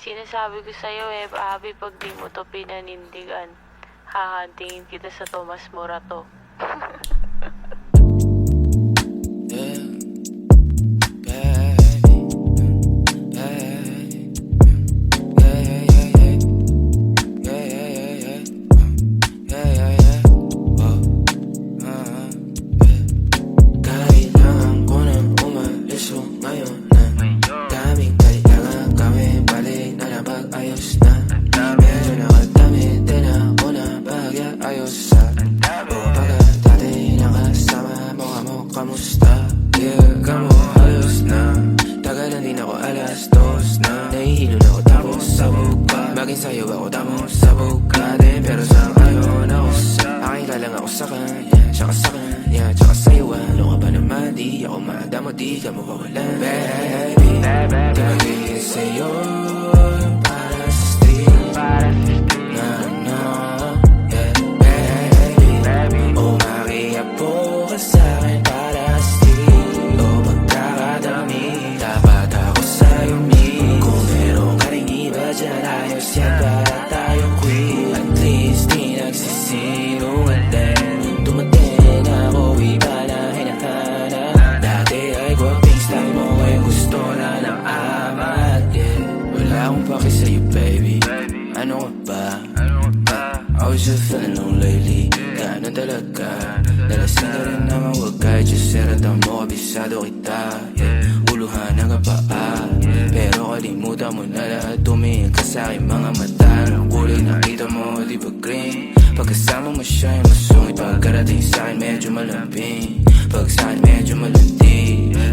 Sinasabi ko sa'yo Abby, pag di mo to pinanindigan, hahantingin kita sa Tomas Morato. Bagay sa'yo ako tamang sabog ka din, pero sang-ayon ako sa aking kalang ako sa kanya, tsaka sa kanya, tsaka sa'yo. Ano ka ba naman, di ako madamo, di ka mawawalan. Baby, di magiging sa'yo yung para sa street. No, no, yeah, baby. O makiapo ka sa'kin para sa street. O pagkakadami, dapat ako sa'yo meet. Kung meron ka rin iba dyan, ayos yan para tayo quit. At least di nagsisinungaling. Dumating ako, iba na hinahanap. Dati ay gwaping style mo, ngayon gusto na ng amat, yeah. Wala akong paki sa'yo, baby. Ano ka ba? I was just feeling low lately. Ganun talaga. Nalasing ka rin naman, wag kahit just seratan mo, kabisado kita, yeah. Uluhan ang kapaa, pero kalimutan mo na lahat. Tumingin ka sa'king mga mata. Ang kulay nakita mo, di ba green? Pagkasama mo siya yung masungit. Pagkarating sa'kin medyo malambing. Pag sa'kin medyo malandi,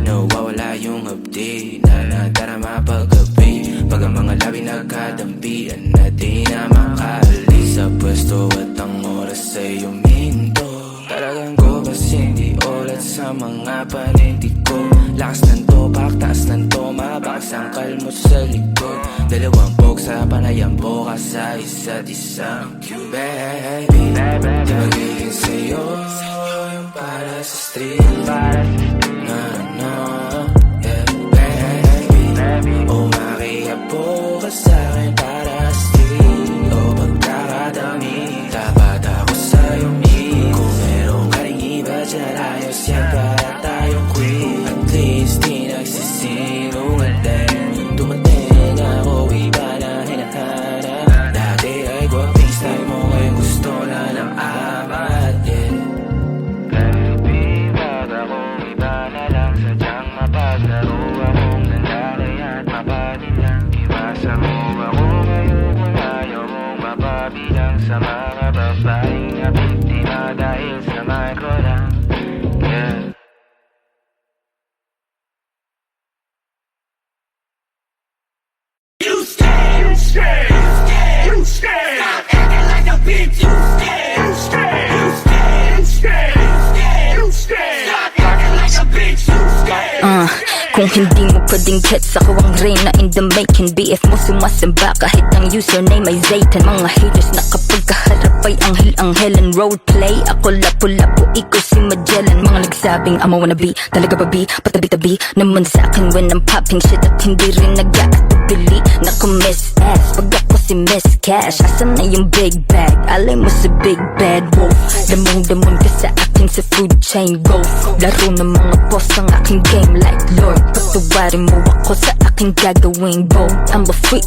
nawawala yung hapdi na nadarama paggabi. Pag ang mga labi nagkadampian na di na makaalis sa pwesto at ang oras ay uminto. Talagang ko kasi hindi ulat sa mga panindig ko. Lakas ng topak, taas ng toma, bakas ang kalmot sa likod. Dalawang poke sa panayang boka sa isa't isang cute. Baby, di magiging sa'yo yung para sa street. No, no, yeah, baby. O makiapo ka sa'kin para sa street. O pagkakadami, dapat ako sa'yo meet. Kung meron ka rin iba dyan, ayos yan para tayo quit. At least di nagsisinungaling. Dumating ako, iba na hinahanap. Dati ay gwaping style mo, ngayon gusto na ng amat, yeah. Baby, wag akong iba na lang. Sadyang mapaglaro akong nanlalay at mapatin lang. Iwasa mo ako ngayon kung ayaw mong mapabilang sa mga babaeng nabiktima dahil sa micro lang, yeah. You stay, you stay, you stay. Stop acting like a bitch, you stay, you stay, you stay, you stay, you stay. Stop acting like a bitch, you stay. Kung hindi mo pwedeng gets, ako ang reyna in the making. BF mo sumasamba kahit ang username ay Zaytan. Mga haters na kapag kaharap ay anghel and roleplay. Ako lapu-lapu, ikaw si Magellan. Mga nagsabing I'm a wannabe, talaga ba B? Patabi-tabi naman sa'kin when I'm popping shit. At hindi rin nag-aatubili. Naku miss ass, pag ako si Miss Cash. Asan na yung big bag? Alay mo sa big bad wolf. Damong-damon ka sa akin sa food chain go. Laro ng mga boss ang aking game like Lord. Patawarin mo ako sa aking gagawing bold. I'm a free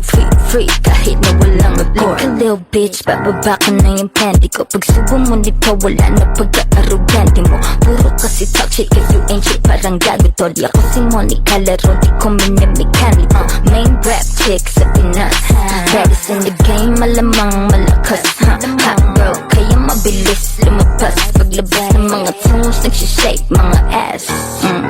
kahit na walang abort. Like a little bitch, bababa ka na yung panty ko. Pag subo mo nito, wala na pagka-arrogante mo. Puro kasi talk shit if you ain't shit, parang gago to. Di ako si Monica Laro, di ko minimikani. Main rap chick sa Pinas, baddest in the game, malamang malakas. Hot girl, kaya mabilis lumabas. Paglabas ng mga tunes, nagsishake mga ass.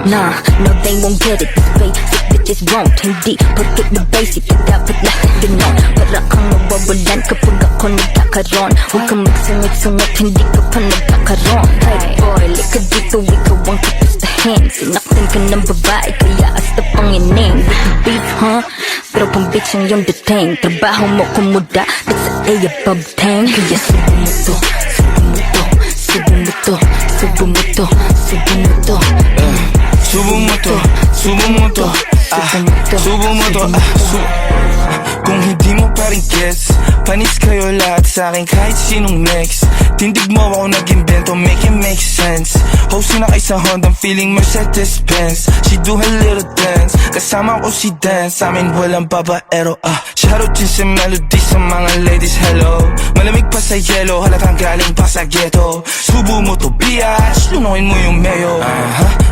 Nah, no they won't get it. This basic bitches won't. Hindi porket na basic, dapat lahat ganon. Para kang mawawalan kapag ako nagkakaroon. Huwag kang magsungit-sungit, hindi ka pa nagkakaroon. Hey boy, lika dito, ikaw ang kapustahin. Sinaktan ka ng babae, kaya asta pangining. With the beef, huh? Pero pang bitch ang iyong dating. Trabaho mo kumuda, that's a above 10. Kaya subo mo to, subo mo to, subo mo to, subo mo to, subo mo to. Subo mo to, subo mo to, subo mo to, Kung rin gets. Panis kayo lahat sa'kin kahit sinong next. Tindig mo ako nag-invento, make it make sense. Hosting na kay sa Honda, feeling Mercedes-Benz. She do her little dance, kasama ko si Dance. Sa amin walang babaero, shoutout din sa melody sa mga ladies, hello. Malamig pa sa yelo, halatang galing pa sa ghetto. Subo mo to biatch, lunukin mo yung mayo.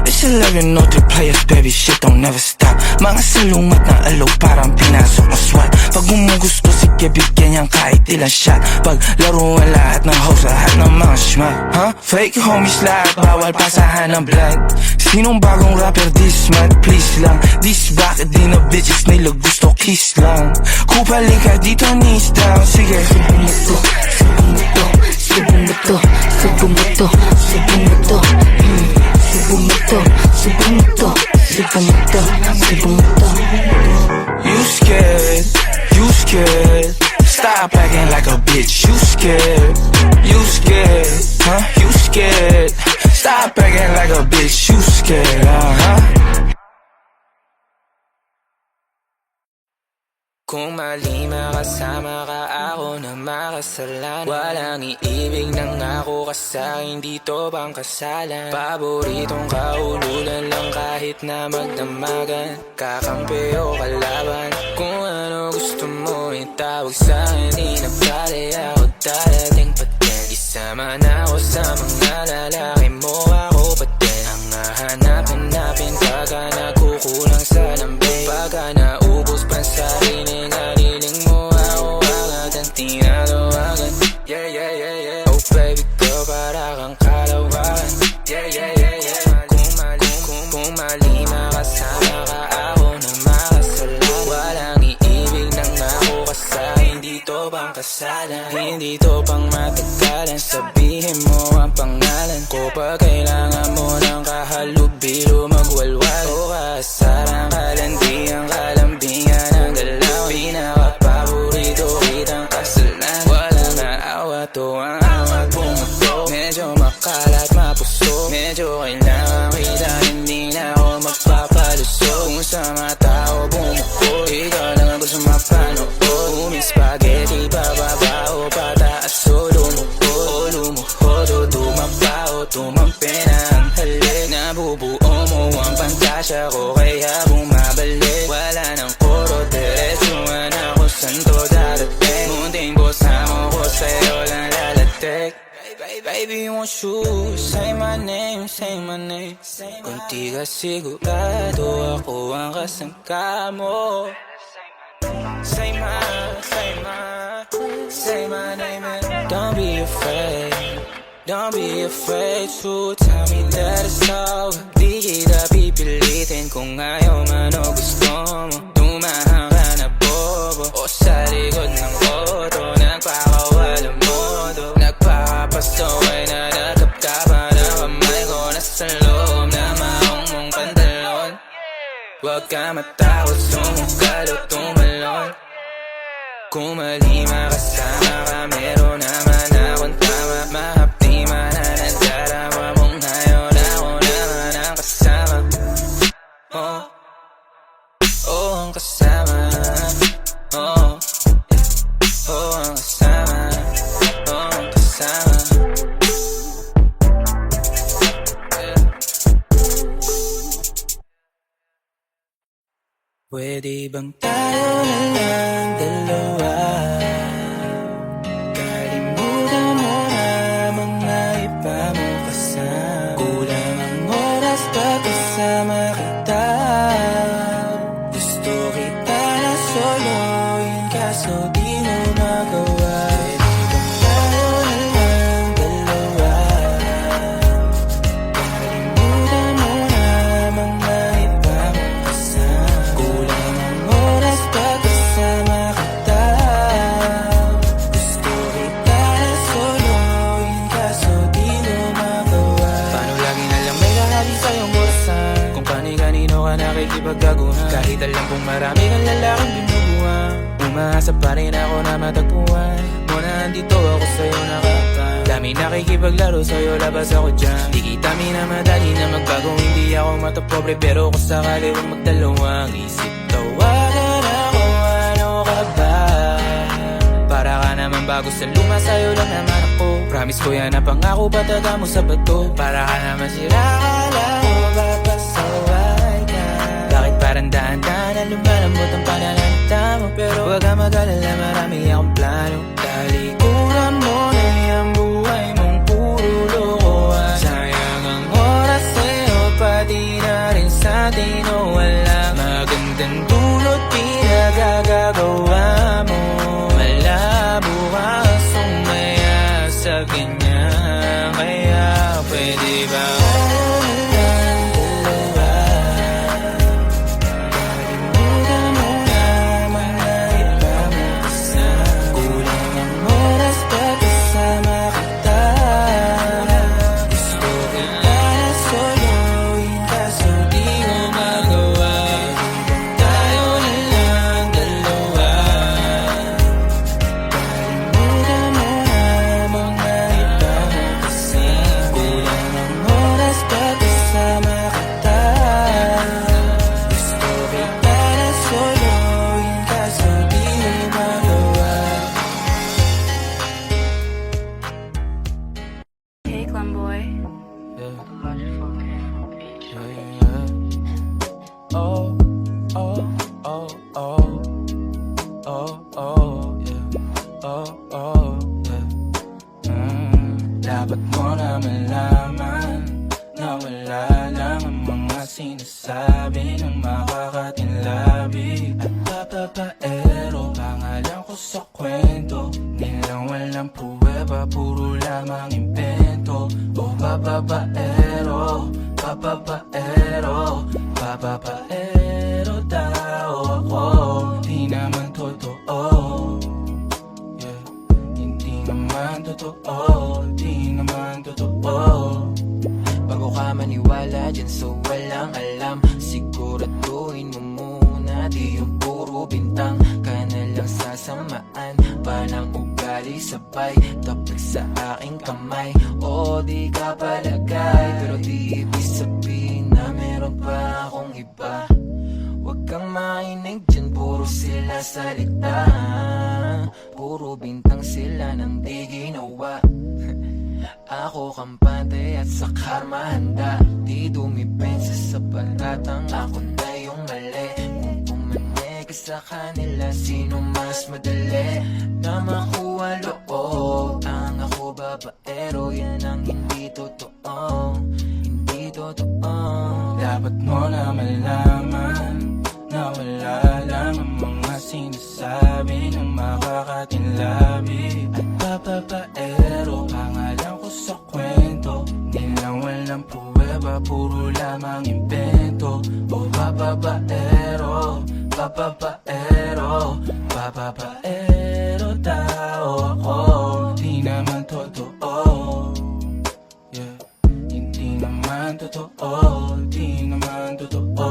It's 11:03 players, baby, shit don't never stop. Mga salungat na alaw, parang pinasok na SWAT. Pag gusto, sige bigyan niyang kahit ilang shot. Pag laruan lahat ng hoes, lahat ng mga schmat. Fake homies lahat, bawal pasahan ng blood. Sinong bagong rapper this month, please lang. This back, di na bitches nila gusto kiss lang. Kupaling ka dito, knees down, sige. Subong mo to, subong mo to, subong mo to, subong mo to, subong mo to, subong mo to, subong mo to. You scared, you scared. Stop acting like a bitch, you scared. You scared, you scared. Stop acting like a bitch, you scared, Kung mali makasama ka, ako na makasalanan. Walang iibig ng ako ka sa'kin, dito bang kasalan? Paboritong kaululan lang kahit na magdamagan. Kakampi o kalaban, kung ano gusto mo itawag sa'kin. Di na pala ako darating pa din. Isama na ako sa mga lalaki mo, ako pa din. Ang hahanap-hanapin pagka nagkukulang sa lambing. Pagka naubos pa sa sarili, naliling mo ako agad ang tinatawagan. Yeah, yeah, yeah, yeah. Oh baby girl, para kang kalawakan. Yeah, yeah, yeah, yeah. Kung mali makasama ka, ako na makasalan. Walang iibig ng ako ka sa'kin, dito bang kasalan? Hindi to pang matagalan, sabihin mo ang pangalan ko. Pag kailangan mo ng kahalubilo, magwalwal o kasarang kalandiang kalambingan ang galaw. Pinaka-paborito kitang kasalan. Walang naawa to ang awat bumuto. Medyo makalat mapuso, medyo kailangan kita, hindi na ako magpapaluso. Kung sa mga tao bumuko, ikaw lang ang gusto mapanood. Uming spaghetti, bababa o pataas o lumuhod o dumaba o tumampi na ang halik. Nabubuo mo ang pantasya ko, kaya bumabalik. Wala nang koro, diretsuhan ako saan to darating. Munting bosamo ko sa'yo lang lalatik. Baby, won't you say my name, say my name. Kung di ka sigurado, ako ang kasangka mo. Say my name and don't be afraid. Don't be afraid to tell me that it's over. Di kita pipilitin kung ayaw man o gusto mo. Tumahang ka na bobo o sa likod ng auto, nagpakawala modo. Nagpapastoy na nakapkapan ang kamay ko, nasa loob na maong mong pantalon. Huwag ka matakot, sumukal o tumalon. Kung mali makasama ka, meron naman akong tama. Mahapdi man na nadarama mong ngayon, ako naman ang kasama. Ang kasama. Ang kasama. Ang kasama. Pwede bang tayo na lang dalawa? Kalimutan mo na mga iba mo kasama. Kulang ang oras pag kasama kita. Gusto kita na soloin, kaso di mo magawa. Pwede bang tayo na lang dalawa? Kalimutan mo na mga iba mo kasama. Kulang ang oras pag kasama kita. Gusto kita na soloin, kaso di mo magawa. Paano lagi na lang may kahati sa iyong orasan? Kung kani-kanino ka nakikipagkaguhan, kahit alam kong marami kang lalaking binubuhan. Umaasa pa rin ako na matagpuan mo na andito ako sa'yo nakapan. Dami nakikipaglaro sa'yo, labas ako dyan. Di kita minamadali na magbago, hindi ako matapobre. Pero kung sakali huwag magdalawang isip, tawagan ako, ano ka ba? bago sa luma, sa'yo lang naman ako. Promise ko yan na pangako, pataga mo sa bato. Para ka naman sila, akala ko papasaway ka. Bakit parang dahan-dahan na lumalambot ang pananalita mo? Pero huwag ka mag-alala, marami akong plano. Talikuran mo na yung buhay mong puro lokohan. Sayang ang oras sa'yo, pati na rin sa'tin. O walang magandang dulot, pinagagagawa mo. Malabo ka sumaya sa ganyan. Kaya pwede ba Hey, Clam Boy. Oh, oh, oh, oh. Oh, oh, yeah. Oh, oh, yeah. Dapat mo na malaman na wala lang ang mga sinasabi ng makakatinlabi. At papapaero, pangalan ko sa kwento. Nilang walang pruweba, puro lamang impento. Oh, papapaero, papapaero, papapaero daw ako. Di naman totoo, yeah. Hindi naman totoo, di naman totoo. Bago ka maniwala dyan so walang alam, siguraduhin mo muna di yung puro bintang. Ka na lang sasamaan pa ng ugali sabay tapik sa aking kamay. O di ka palagay, pero di ibig sabihin na meron pa akong iba. Huwag kang mainig dyan, puro sila salita. Puro bintang sila nang di ginawa. Ako kampante at sa karma handa. Di dumipensa sa paratang ako na yung mali. Kung pumanig sa kanila, sino mas madali na makuha loob? Ang ako babaero, yan ang hindi totoo. Hindi totoo. Dapat mo na malaman na wala lang ang mga sinasabi ng makakatinlabi. At papapaero, pangalan ko sa kwento. Nilang walang pruweba, puro lamang invento. O papapaero, papapaero, papapaero daw ako. Di naman totoo, yeah. Hindi naman totoo, di naman totoo.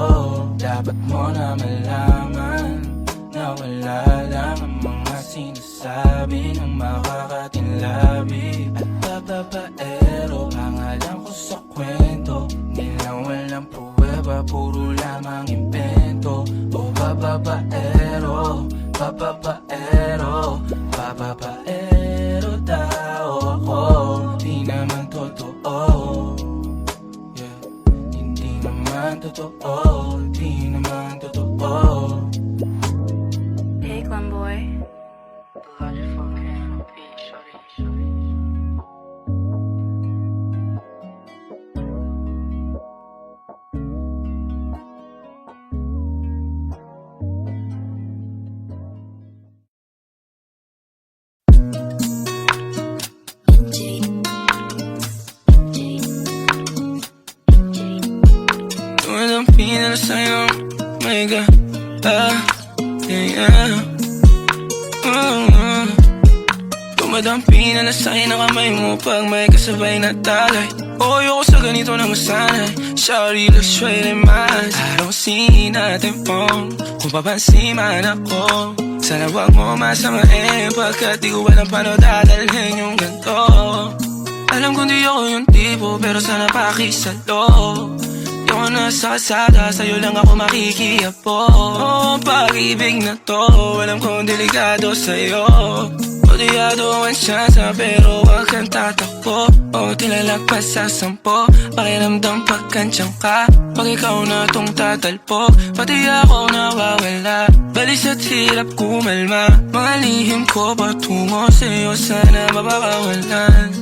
Dapat mo na malaman na wala lang ang mga sinasabi ng makakatinlabi. At papapaero, pangalan ko sa kwento. Nilang walang pruweba, puro lamang invento. O papapaero, papapaero, papapaero daw ako. Di naman totoo, yeah. Hindi naman totoo, di naman totoo. Hey, Clam Boy. Tumadampi na sa'yo, my God, yeah. Tumadampi na sa'yo na kamay mo pag may kasabay na tagay. O ayoko sa ganito na masanay. Sorry, let's try it in my eyes. I don't see nothing wrong kung papansin man ako. Sana wag mo masamain pagkat di ko alam paano dadalhin yung ganito. Alam kong di ako yung tipo pero sana pakisalo. Di ako nasa kalsada, sa'yo lang ako makikiapo. Oh, pag-ibig na to, alam kong delikado sa'yo. O Kodyado ang siyansa pero wag kang tatakbo O tilalagpas sa 10 Pakiramdam pagkansyang ka Pag ikaw na tong tatalpok Pati ako nawawala Balis at hirap kumalma Mga lihim ko patungo sa'yo Sana mapakawalan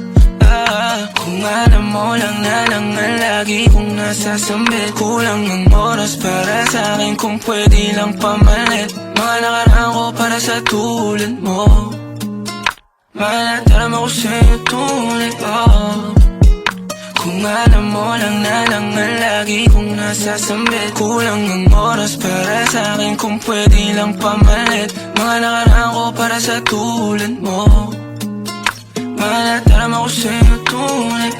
Kung alam mo lang na lang ang lagi kong nasasambit Kulang ang oras para sa'kin kung pwede lang pamalit Mga nakaraan ko para sa tulad mo Malataram ako sa'yo tunay Kung alam mo lang na lang ang lagi kong nasasambit Kulang ang oras para sa'kin kung pwede lang pamalit Mga nakaraan ko para sa tulad mo Malataram ako sa'yo tunay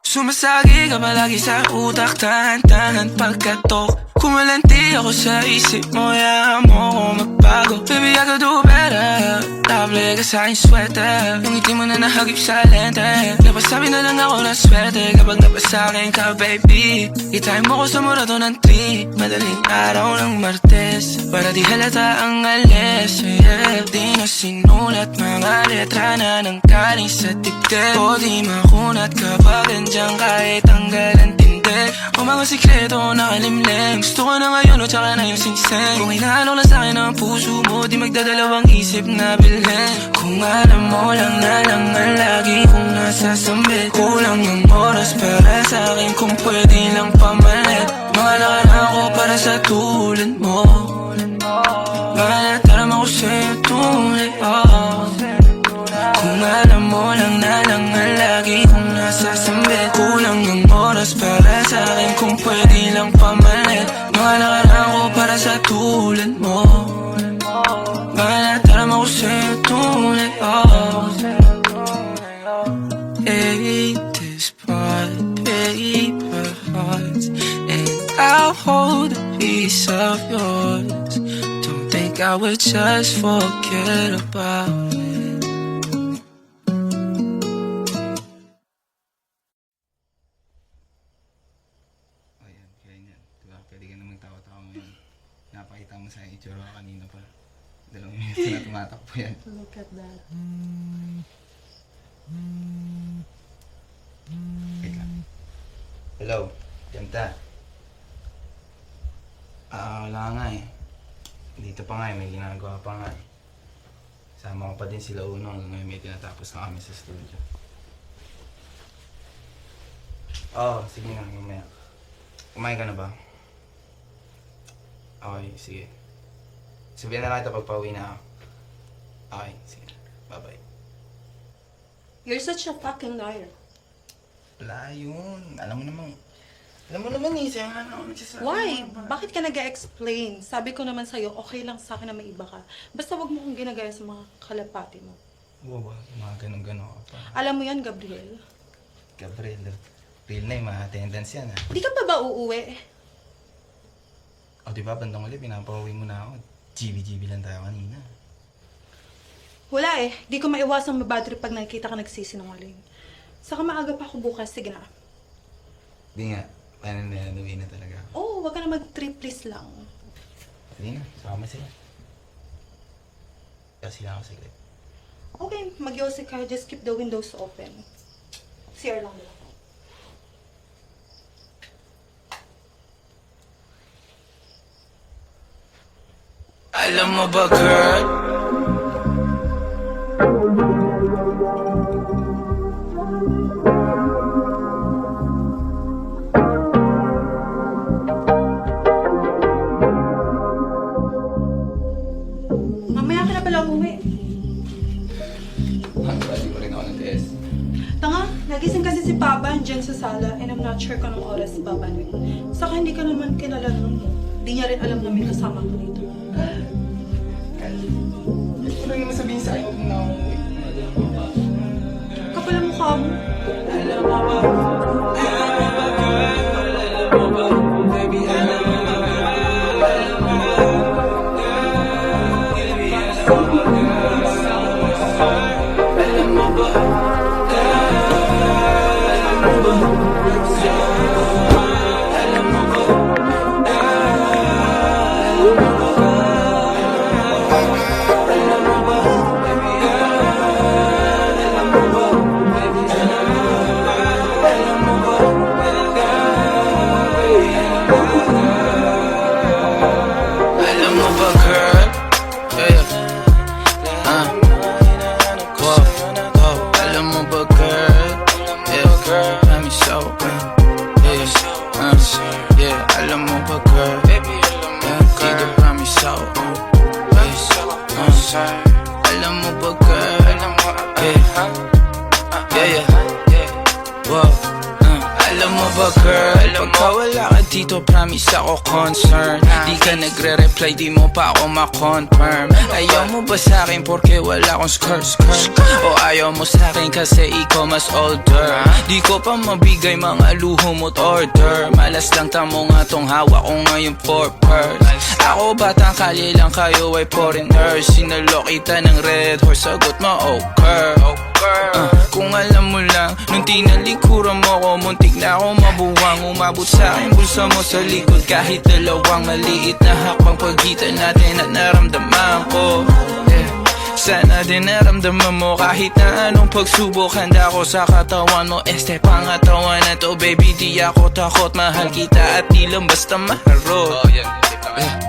Sumasagi ka palagi sa utak Tahan-tahan pagkatok Kumalanti ako sa isip mo Hayaan mo ako magbago Baby, I could do better Table ka sa aking sweater Yung ngiti mo na nahagip sa lente Napasabi na lang ako na swerte Kapag napasakin ka, baby Itime mo ko sa murato ng 3 Madaling araw ng Martes Para di halata ang alis yeah. Di na sinulat mga letra na nang galing sa dibdib O di makunat kapag andyan kahit tanggal ang tindi O mga sikreto nakalimlim Gusto ko na ngayon o tsaka na yung singseng Kung hinahalo lang sa'kin ang puso mo Di magdadalawang isip na bilhin Kung alam mo lang na lang ang lagi kong nasasambit Kulang ang oras para sa'kin kung pwede lang pamalit Mga nakaraan ko para sa tulad mo Malataram ako sa'yo tunay Kung alam mo lang na lang ang lagi kong nasasambit Kulang ang oras para sa'kin kung pwede lang pamalit Mga nakaraan ko para sa tulad mo Malataram ako sa'yo tunay Hey, this part, paper hearts And I'll hold a piece of yours Don't think I would just forget about it Pwede ka namang tawa-tawa ngayon. Napakita mo sa itsura ko kanina pa. 2 minuto na tumatakbo yan. Look at that. Wait lang. Hello, Janta. Wala nga eh. Dito pa nga eh, may ginagawa pa nga eh. Sama ko pa din sila Uno hanggang ngayon may tinatapos na kami sa studio. Sige na, mamaya. Kumain ka na ba? Okay, sige. Sabihan na lang ito pag pauwi na ako. Okay, sige. Bye-bye. You're such a fucking liar. Wala yun. Alam mo naman eh, sayang nga na ako nagsasabi. Why? Bakit ka nag-explain? Sabi ko naman sa'yo, okay lang sa akin na may iba ka. Basta wag mo kong ginagaya sa mga kalapati mo. Wow, mga ganun-ganon ka pa. Alam mo yan, Gabriel. Gabriel, real na yung mga attendance yan ha. Di ka pa ba uuwi? O diba, bandang ulit, pinapauwi mo na ako. GB lang tayo kanina. Wala eh. Di ko maiwasang mabadrip pag nakikita ka nagsisinungaling. Saka maaga pa ako bukas. Sige na. Di nga, paano na uwi na talaga ako. Oh, wag ka na mag-trip please lang. Sige na, sama sila. Kasi lang ako saglit. Okay, mag-yossi ka. Just keep the windows open. CR lang nila. Alam mo ba, girl? Mamaya ka na pala umuwi. Hindi mo rin ako ng test. Tanga, nagising kasi si Papa andyan sa sala and I'm not sure kung anong oras babalik. Saka hindi ka naman kilala nun mo. Di niya rin alam na may kasama ko dito. Gusto ko lang naman sabihin sa akin, huwag mo na akong uwi. Kapal ang mukha mo. concern. Alam mo ba girl, yeah, wow. Alam mo ba girl, pagka wala ka dito promise ako concern. Di ka nagre-reply, di mo pa ako ma-confirm. Ayaw mo ba sa'kin porque wala akong skirt? O ayaw mo sa'kin kasi ikaw mas older? Di ko pa mabigay mga luho mo't order. Malas lang tamo nga tong hawak ko ngayon for purse. Ako batang kali lang, kayo ay foreigners. Sinalo kita ng red horse, sagot mo okay. Kung alam mo lang, nung tinalikuran mo ko, muntik na ako mabuwang. Umabot sa akin bulsa mo sa likod, kahit dalawang maliit na hakbang pagitan natin at naramdaman ko. Sana din naramdaman mo kahit na anong pagsubok. Handa ko sa katawan mo, este pangatawan na to. Baby di ako takot, mahal kita at di lang basta maharot.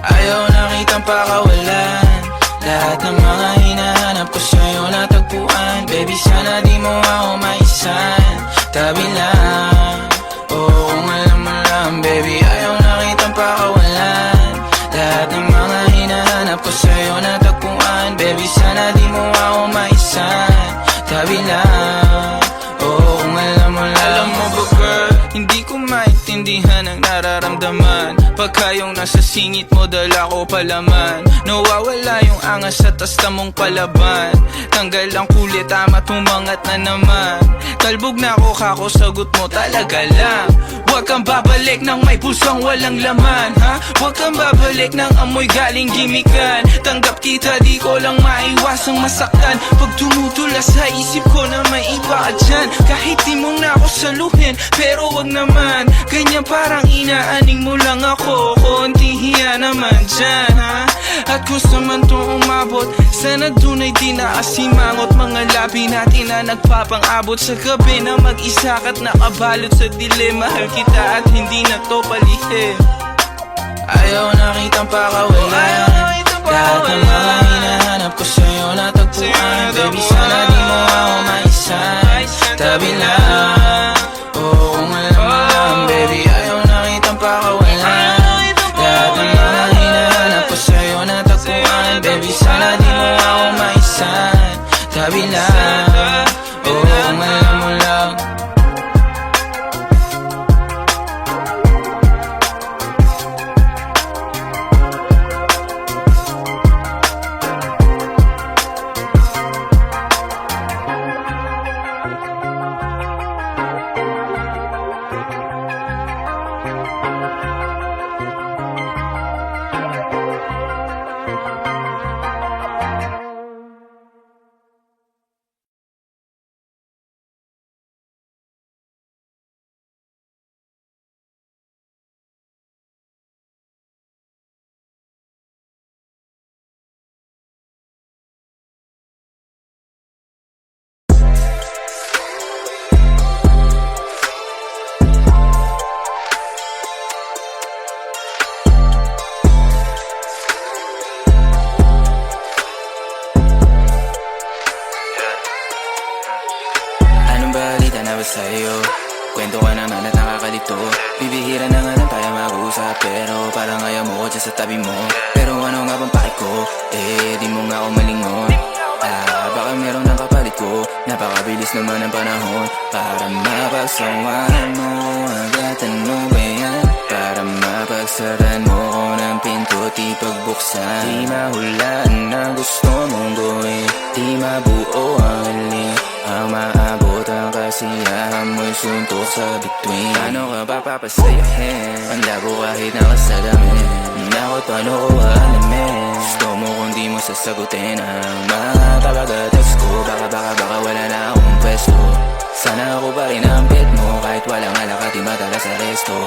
Ayaw nakitang pakawalan, lahat ng mga hinahanap ko sa'yo natagpuan. Baby sana di mo ako maisan, tabi lang. Oo kung alam mo lang baby, ayaw nakitang pakawalan, lahat ng mga hinahanap ko sa'yo natagpuan. Baby sana di mo ako maisan, tabi lang. Oo kung alam mo lang. Alam mo ba girl, hindi ko maintindihan ang nararamdaman pagka yung nasa singit mo dala ko palaman. Nawawala yung angas sa tasta mong palaban. Tanggal ang kulit, tama't umangat na naman. Talbog na ako kako, sagot mo talaga lang. Huwag kang babalik ng may pusong walang laman, ha? Huwag kang babalik ng amoy galing gimikan. Tanggap kita, di ko lang maiwasang masaktan. Pag tumutula sa isip ko na may iba ka dyan, kahit di mo na ako saluhin, pero wag naman ganyan, parang inaaning mo lang ako. Konti hiya naman dyan, ha? At gusto man to umabot, sana dunay di naasimangot. Mga labi natin na nagpapang-abot sa gabi na mag-isa ka't nakabalot sa dilim. Mahal kita at hindi na to palihim. Ayaw nakitang pakawalan, lahat ng mga hinahanap ko sa'yo natagpuan. Baby sana di mo ako maisan, tabi lang. Oo kung alam mo lang baby, ayaw nakitang pakawalan, lahat ng mga hinahanap ko sa'yo natagpuan. Baby sana di mo ako maisan, tabi lang. Oo kung alam mo lang. Sa'yo, kwento ka naman at nakakalito. Bibihira na nga lang tayo mag-uusap, pero parang ayaw mo ko dyan sa tabi mo. Pero ano nga bang pake ko? Di mo nga ako malingon. Baka meron ng kapalit ko, napakabilis naman ang panahon. Para mapagsawahan mo agad, ano ba yan? Para mapagsaran mo ko ng pinto, di pagbuksan. Di mahulaan na gusto mong gawin, di mabuo ang hiling. Ang maabot ang kasiyahan mo'y suntok sa bituin. Paano ka ba papasayahin? Ang labo kahit nakasalamin. Nakot paano ko alamin? Gusto mo kung di mo sasagutin ang mga kapag-text ko. Baka wala na akong pwesto. Sana ako pa rin ang bet mo, kahit walang alak at di madalas sa resto.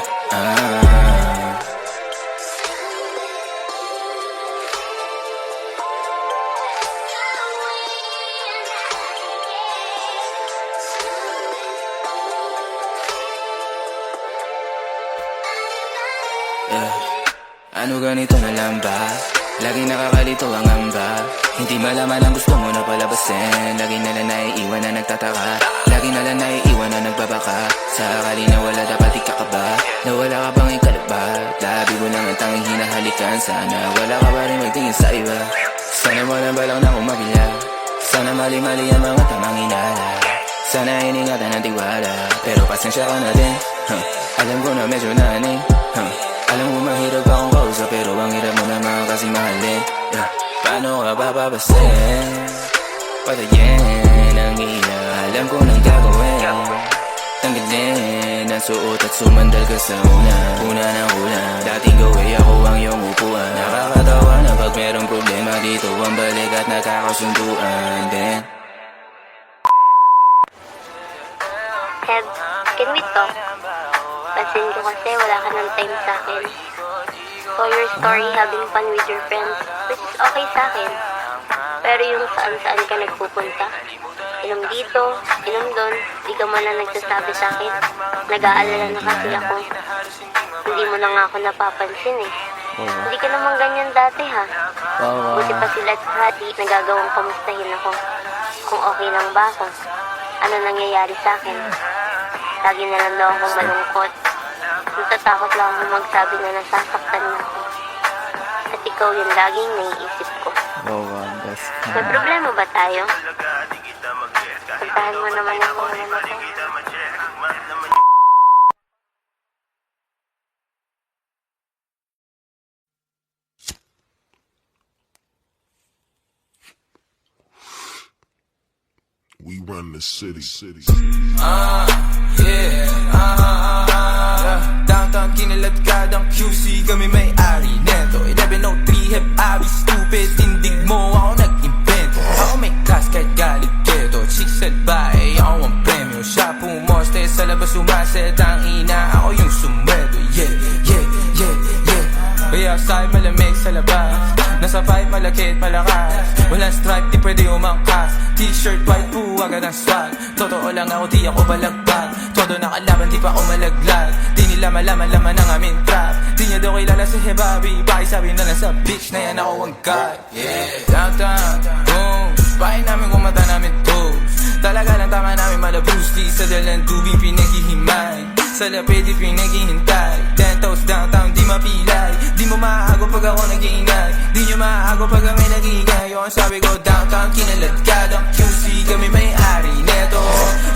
Ano ganito na lang ba? Laging nakakalito ang amba. Hindi malaman ang gusto mo na palabasin. Lagi na lang naiiwan na nagtataka. Lagi na lang naiiwan na nagbabaka. Sa akali na wala dapat ikakaba. Nawala ka bang ikalabat? Labi mo lang ang tanging hinahalikan. Sana wala ka pa rin magtingin sa iba. Sana walang balang na mali-mali ang mga tamang inala. Sana iningatan ng tiwala, pero pasensya ka na din. Alam ko na medyo naning, alam ko mahirap akong kausap, pero ang hirap mo naman kasi mahalin. Paano ka bababasin? Patayin ang ina, alam ko nang gagawin. Tanggalin ang suot at sumandal ka sa una ng una. Dating gawin ako ang iyong upuan. Nakakatawa na pag merong problema dito ang balik at nakakasunduan din. Heb, can we talk? Pansin ko kasi wala ka ng time sa akin. So your story having fun with your friends, which is okay sa akin. Pero yung saan-saan ka nagpupunta, inom dito, inom doon, di ka man lang nagsasabi sa akin. Nag-aalala na kasi ako. Hindi mo na nga ako napapansin eh. Hindi ka naman ganyan dati ha. Buti pa sila at Hati, nagagawang kamustahin ako. Kung okay lang ba ako? Ano nangyayari sa akin? Lagi na lang daw akong malungkot. Natatakot lang ako magsabi na nasasaktan na ako. At ikaw yung laging naiisip ko. May problema ba tayo? Puntahan mo naman ako ngayon ako. We run the city. Downtown kinaladkadang QC, kami may-ari neto. 1103 hep abi stupid, tindig mo ako nag-invento. Ako may class kahit galit keto, chicks at bae, ako ang premyo. Siya pumoste sa labas, umaset ang ina, ako yung sumweldo. Yeah. Kaya outside malamig sa labas, nasa pipe malakit malakas. Walang stripe, di pwede umangkas. T-shirt white po, agad ang swag. Totoo lang ako, di ako balagbag. Todo nakalaban, di pa ako malaglag. Di nila malaman-laman ang aming trap. Di niya daw kilala si Hebabi, pakisabi na lang sa bitch na yan ako ang guy. Downtown, boom, bahay namin kung mata namin toes. Talaga lang tama namin malabusti. Sa dalang tubig pinaghihimay, sa lapid di pinaghihintay. 10 toes downtown, di mapilay. Di mo maago pag ako nag-iingay. Di nyo maago pag kami nag-iingay. Yung sabi ko downtown, kinaladkadang QC, kami may-ari neto.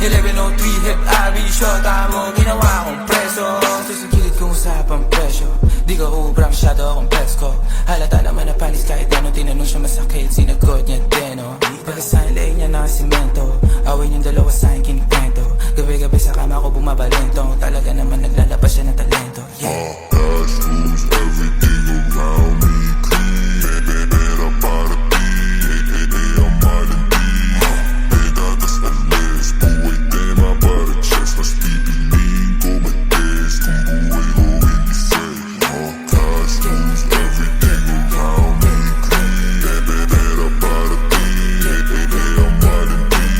1103 hep abi, shota mo, ginawa akong preso. Sa gilid kong usapang presyo, di ka ubra, masyado akong presko. Halata naman na panis kahit ano, tinanong siya masakit, sinagot niya din, oh. Pagkasahin lay niya na simento, awin yung dalawa sa akin kinikwento. Gabi-gabi sa kama ko bumabalento, talaga naman naglalabas siya ng talento. Cash rules everything around me. Clean, pera para ti. Ang malandi. Pedadas alis. Buhay tema para chest. Mas pipiliin ko mag-test kung buhay ko hindi safe. Cash rules everything around me. Clean, pera para ti. Ang malandi.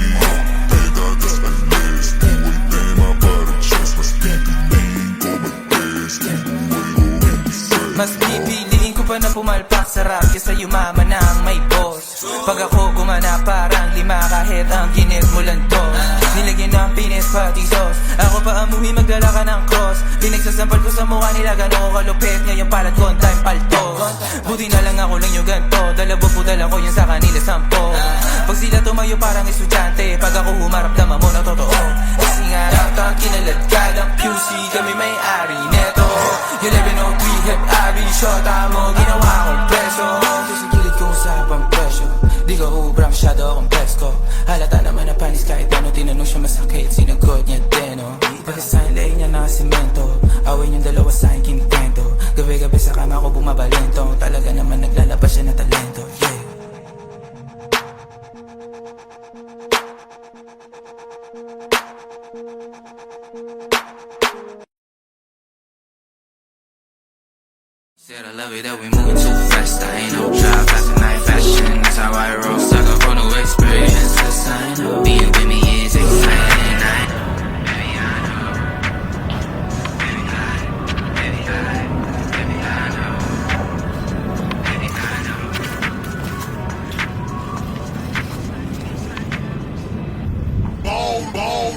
Pedadas alis. Buhay tema para chest. Mas pipiliin ko mag-test kung buhay ko hindi safe. Mas pipiliin ko pa na pumalpak sa rap kesa yumaman na ang may boss. Pag ako gumana parang lima kahit ang ginit mo lang to. Nilagyan ng pinis pati sauce, ako pa amuhi magdala ka ng cross. Pinagsasampal ko sa mukha nila gano'n ko kalupit, ngayon palat ko time palto. Buti na lang ako lang yung ganto, dalawa po dala ko yun sa kanila 10. Pag sila tumayo parang estudyante, pag ako humarap naman mo na totoo. Kasi nga downtown kinaladkadang QC, kami may-ari neto. 1103 hep abi, shota mo, ginawa akong preso. Sa gilid kong usapang presyo, di ka ubra, masyado akong presko. Halata naman na panis kahit ano, tinanong siya masakit, sinagot niya din, oh. Pagkasahin lay niya na simento, awin yung dalawa sa akin kinikwento. Gabi-gabi sa kama ko bumabalento, talaga naman naglalabas siya ng talento. Said I love it that we moving too fast. I ain't no drive, fast night fashion. That's how I roll. Suck up on no experience. Yes, I know. Being with me is exciting. I know. Baby, I know. Baby, I know. Baby, I know. Baby, I know. Baby, I know.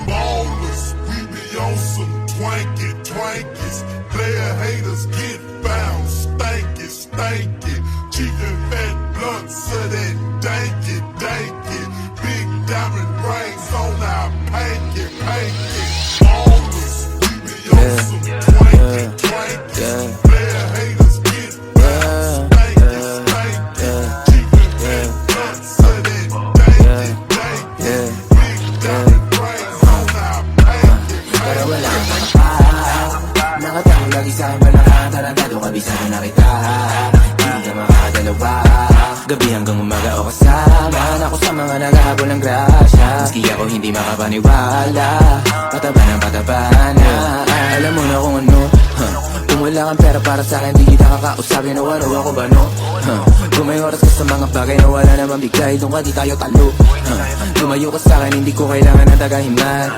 Ballers. We be on some twankies. Player haters get found, stanky. Cheap and fat blunts of that danky. Big diamond rings on our pinky, pinky. Ballers, we be on some twanky, twanky. Player haters get bounced, stanky, stanky. Keeping that nuts to that danky, danky. Big diamond rings on our pinky, Pero pinky. wala kang makapag Nakatago lagi sa'kin palakang tarantado kabisado na kita Hindi ka makakadalawa Gabi hanggang umaga o kasama Ako sa mga naghahabol ng grasya Maski ako hindi makapaniwala Pataba ng pataba na Alam mo na kung ano Kung wala kang pera para sa'kin di kita kakausapin o ano ako ba no Kung may oras ka sa mga bagay na wala naman bigay Doon ka di tayo talo Lumayo ka sa'kin hindi ko kailangan ng tagahimay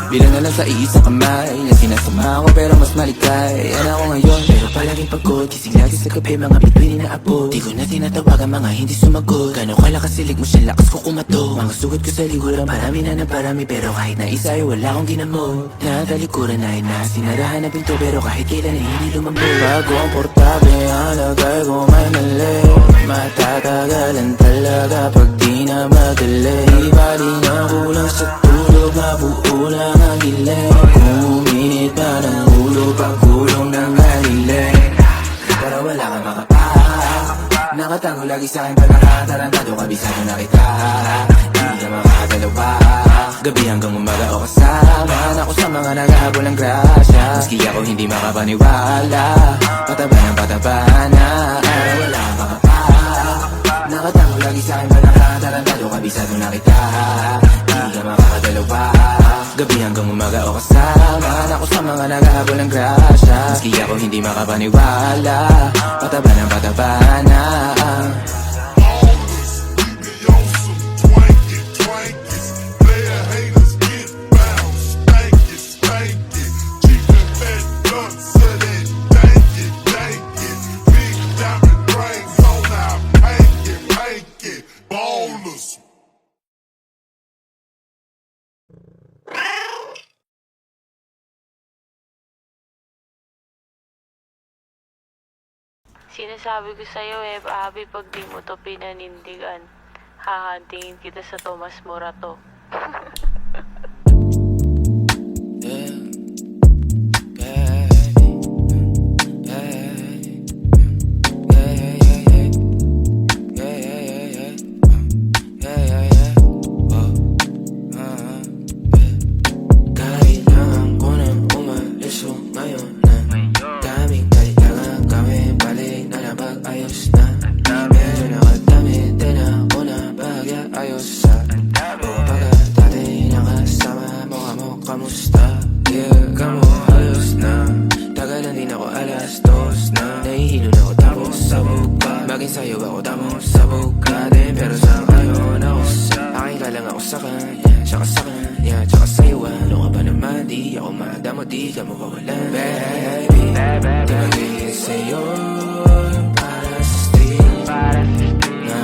Bilang na lang sa iisang kamay Na sinasama ko pero mas malikay Yan ako ngayon pero palaging pagod Gising lagi sa gabi mga bituin na apo Di ko na tinatawagan mga hindi sumagot Gano'n kalakas silig mo siya lakas ko kumato Mga sugat ko sa liguran parami na ng parami Pero kahit na isa ay wala akong ginamot Natalikuran ay sinarahan ng pinto Pero kahit kailan ay hindi lumambot Bago ang portabe ang lagay ko may mali Matatagalan talaga pag di na madali Bali na kulang sa tulog mabuo lang ang hiling Kung uminit pa ng ulo pagkulong ng haliling Pero wala kang makapag Nakatago lagi sa'kin palakatarantado kabisado na kita Hindi ka makakadalawa Gabi hanggang umaga o kasama Ako sa mga naghahabol ng grasya Maski ako hindi makapaniwala Pataba ng pataba na Pero wala kang makapag Nakatago lagi sa'kin palakatarantado kabisado na kita Hindi ka makakadalawa Gabi hanggang umaga o kasama Ako sa mga naghahabol ng grasya Maski ako hindi makapaniwala Pataba ng pataba na Ballers, we be on some twanky, twankies. Player haters get bounced, stanky, stanky. Keeping that nuts to that danky, danky. Big diamond rings on our pinky, pinky. Ballers. Sinasabi ko sa'yo Abby, pag di mo to pinanindigan, hahantingin kita sa Tomas Morato. Kailangan ko nang umalis o ngayon na Daming kailangan gawin, balik na lang pag-ayos na Medyo nakadamit din ako na pag-ayos sa O pagkat dati nakasama mo ka mo, kamusta? Yeah, kamo ayos na Tagalan din ako alas 2 na Nahihilo na ako tapos sabog ka Maging sayo ako tapos sabog ka din Pero sa ngayon ako sa Aking ka lang ako sa kanya Tsaka sa kanya, tsaka sa'yo ano ka ba naman? Di ako madamo, di ka mawawalan Baby, di magiging sa'yo yung para sa street No,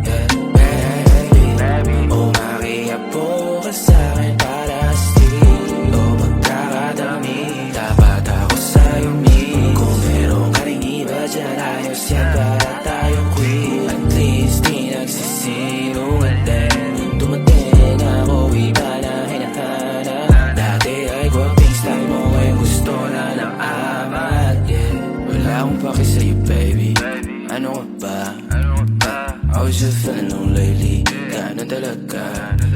yeah, baby O makiapo ka sa'kin para sa street O magkakadami, dapat ako sa'yo meet Kung meron ka rin iba dyan, ayos yan para tayo quit At least di nagsisinungaling Dumating ako, iba na hinahanap Dati ay gwaping style mo, ngayon gusto na ng amat yeah. Wala akong paki sa'yo baby Ano ka ba? I was just feeling low lately Ganun talaga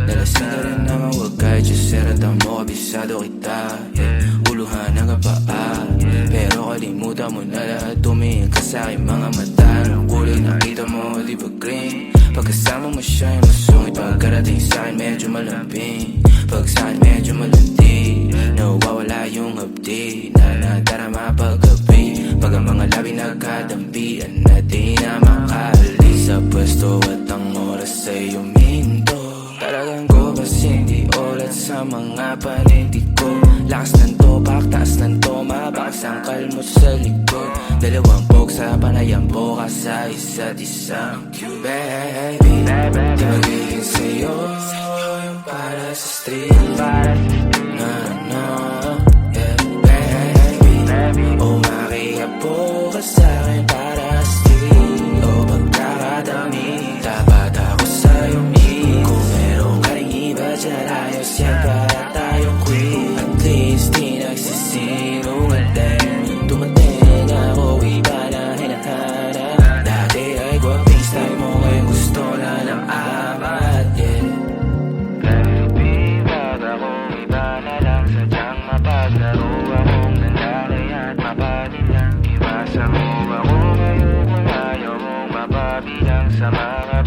Nalasing ka rin naman wag kahit just seratan mo kabisado kita yeah. Uluhan ang kapaa Pero kalimutan mo na lahat tumingin ka sa'kin mga mata Ang kulay nakita mo di ba green Pagkasama mo siya yung masungit Pagkarating sa'kin medyo malambing Pag sa'kin medyo malandi Nawawala yung hapdi Na nadarama paggabi Pag ang mga labi nagkadampian Na di na makaalis Sa pwesto at ang oras ay uminto Talagang ko kasing di ulat sa mga panindig ko Lakas ng topak, taas ng toma Bakas ang kalmot sa likod Dalawang pog sa panayang boka sa isa't isa Baby, di magiging sa'yo yung para sa street No, yeah, baby O makiapo ka sa'kin para sa street O pagkakadami Dapat ako sa'yo meet Kung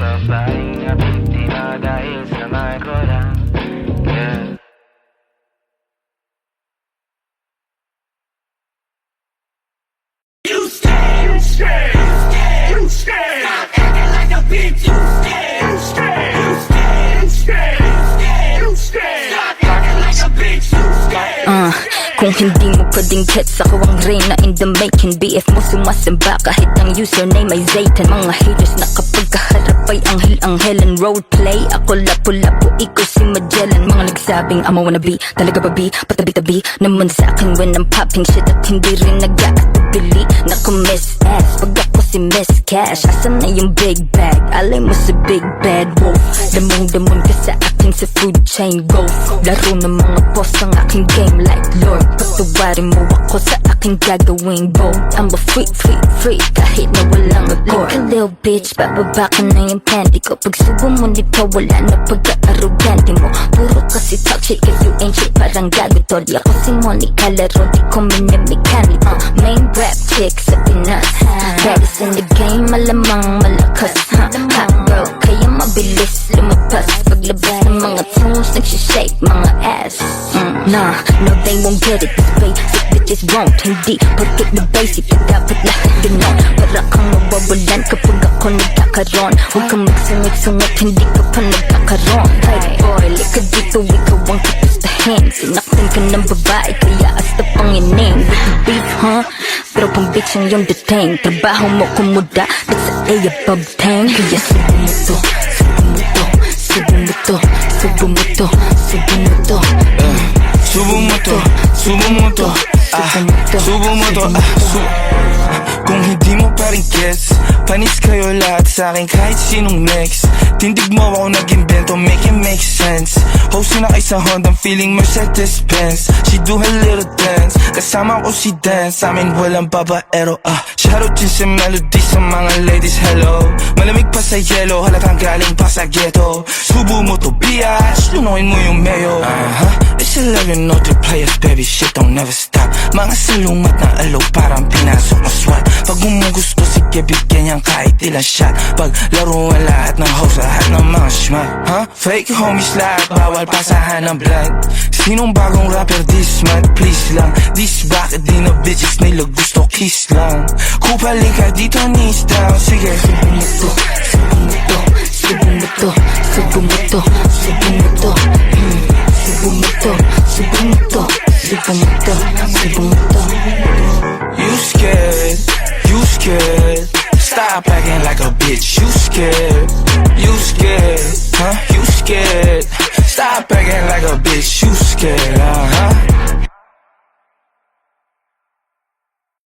pero sa aking nabiktima dahil sa mga ko lang. Yeah. You scared, you scared, you scared, you scared. Stop acting like a bitch, you scared, you scared, you scared, you scared, you scared, you scared. Stop acting like a bitch, you scared. Kung hindi mo pwedeng gets, ako ang reyna in the making. BF mo sumasamba kahit ang username ay Zaytan. Mga haters na kapag kaharap ay anghel-anghelan. Roleplay, ako lapu-lapu, ikaw si Magellan. Mga nagsabing I'm a wannabe, talaga ba bi? Patabi-tabi naman sa akin when I'm popping shit. At hindi rin nag-aatubili na ko miss ass pag ako si Miss Cash. Asan na yung big bag? Alay mo sa big bad wolf. Damong-damon ka sa akin sa food chain. Go, laro ng mga boss ang aking game like Lord. Pagtawarin mo ako sa aking gagawing bold. I'm a freak kahit na walang accord. Like a little bitch, bababa ka na yung panty ko. Pag subo mo nito, wala na pagka-arrogante mo. Puro kasi talk shit cause you ain't shit, parang gago tol. Ako si Monica Laro, di ko minimikani. Main rap chick sa Pinas, baddest in the game, malamang malakas. Hot girl, kaya mabilis lumabas. Paglabas ng mga tunes, nagsishake mga ass. Nah, no they won't get it this way. Sick bitches won't. Hindi porket na basic, dapat lahat ganon. Para kang mawawalan kapag ako nagkakaroon. Huwag kang magsungit-sungit, hindi ka pa nagkakaroon. Hey boy, lika dito, ikaw ang kapustahin. Sinaktan ka ng babae, kaya hasta pangining. With beef, huh? Pero pang bitch ang iyong detain. Trabaho mo kumuda, that's a above 10. Kaya subo mo to, subo mo to, subo mo to, subo mo to, subo mo to. Subo mo to, subo mo to, subo mo to, Kung hindi mo pa rin gets, panis kayo lahat sa akin kahit sinong next. Tindig mo ako nag-invento, make it make sense. Host na kay sa Honda, feeling Mercedes-Benz. She do her little dance, kasama ko si Dance. Sa amin walang babaero, Shoutout din sa melody sa mga ladies, hello. Malamig pa sa yellow, halatang galing pa sa ghetto. Subo mo to, biatch, lunukin mo yung mayo. It's 11 no 3 players, baby, shit don't never stop. Mga salungat na alo, parang pinasok na SWAT. Pag gusto, sige bigyan niyang kahit ilang shot. Pag laruan lahat ng host, lahat ng mga schmat. Fake homies lahat, bawal pasahan ng blood. Sinong bagong rapper this month, please lang. This bakit di na bitches nila gusto kiss lang. Kupali ka dito, knees down, sige. Subo mo to, subo mo to, subo mo to, subo mo to, subo mo to. Subo mo to, subo mo to, subo mo to, subo mo to. You scared, you scared. Stop acting like a bitch, you scared, you scared, you scared. Stop acting like a bitch, you scared,